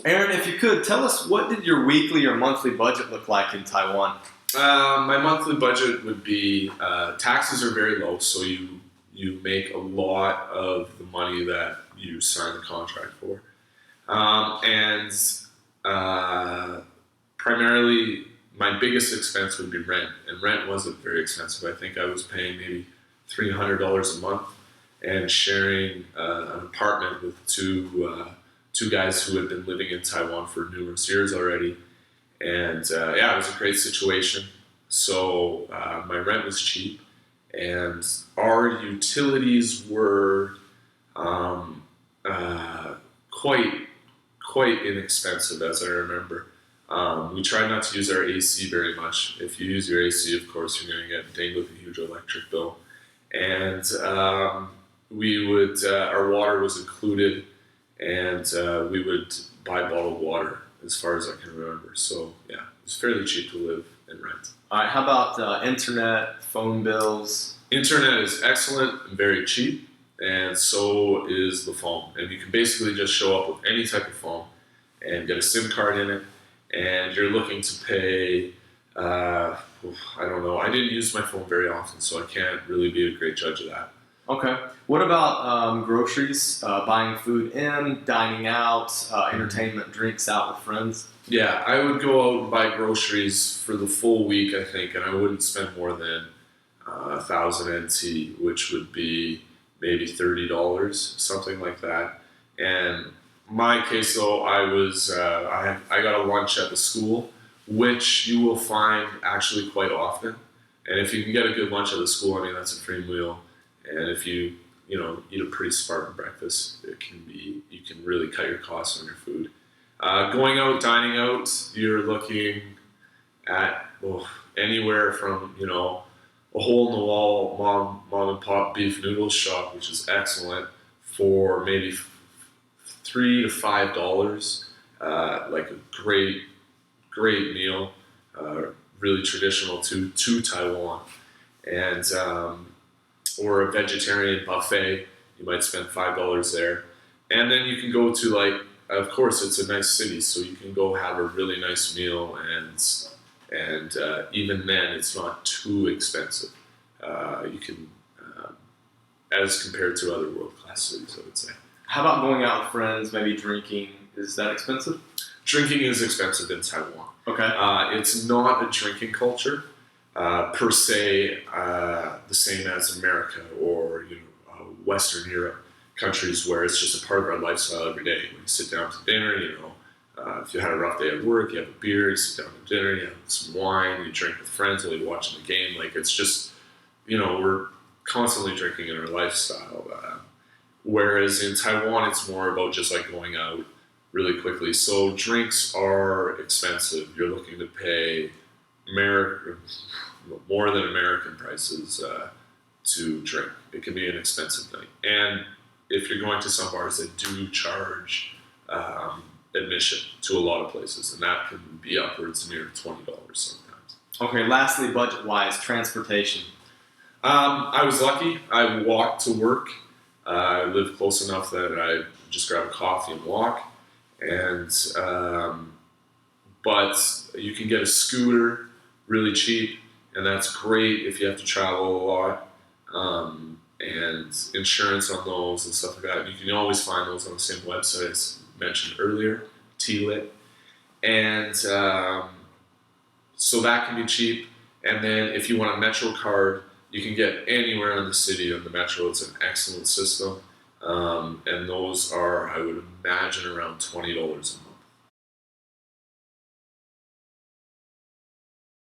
Aaron, if you could, tell us, what did your weekly or monthly budget look like in Taiwan? My monthly budget would be, taxes are very low, so you make a lot of the money that you sign the contract for. And primarily, my biggest expense would be rent, and rent wasn't very expensive. I think I was paying maybe $300 a month, and sharing an apartment with two guys who had been living in Taiwan for numerous years already. And yeah, it was a great situation. So my rent was cheap, and our utilities were quite inexpensive, as I remember. We tried not to use our AC very much. If you use your AC, of course, you're going to get dinged with a huge electric bill. And we would, our water was included, and we would buy bottled water, as far as I can remember. So yeah, it was fairly cheap to live and rent. All right, how about internet, phone bills? Internet is excellent and very cheap, and so is the phone. And you can basically just show up with any type of phone and get a SIM card in it, and you're looking to pay, I don't know, I didn't use my phone very often, so I can't really be a great judge of that. Okay. What about groceries, buying food in, dining out, entertainment, drinks out with friends? Yeah, I would go out and buy groceries for the full week, I think, and I wouldn't spend more than 1,000 NT, which would be maybe $30, something like that. And my case, though, I got a lunch at the school, which you will find actually quite often. And if you can get a good lunch at the school, I mean, that's a free meal. And if you eat a pretty Spartan breakfast, you can really cut your costs on your food. Going out, dining out, you're looking at anywhere from a hole in the wall mom and pop beef noodle shop, which is excellent, for maybe $3 to $5. Like a great meal, really traditional to Taiwan, and or a vegetarian buffet. You might spend $5 there, and then you can go to, of course, it's a nice city, so you can go have a really nice meal, and even then, it's not too expensive. You can, as compared to other world-class cities, I would say. How about going out with friends, maybe drinking? Is that expensive? Drinking is expensive in Taiwan. Okay. It's not a drinking culture per se, the same as America or Western Europe countries, where it's just a part of our lifestyle every day. When you sit down to dinner, if you had a rough day at work, you have a beer, you sit down to dinner, you have some wine, you drink with friends while you're watching the game. It's just, we're constantly drinking in our lifestyle. Whereas in Taiwan, it's more about just going out really quickly. So drinks are expensive. You're looking to pay more than American prices to drink. It can be an expensive night. And if you're going to some bars that do charge admission to a lot of places, and that can be upwards near $20 sometimes. Okay, lastly, budget-wise, transportation. I was lucky. I walked to work. I live close enough that I just grab a coffee and walk. And but you can get a scooter really cheap, and that's great if you have to travel a lot. And insurance on those and stuff like that. You can always find those on the same website as mentioned earlier, TLIT. And so that can be cheap. And then if you want a Metro card, you can get anywhere in the city on the Metro. It's an excellent system. And those are, I would imagine, around $20 a month.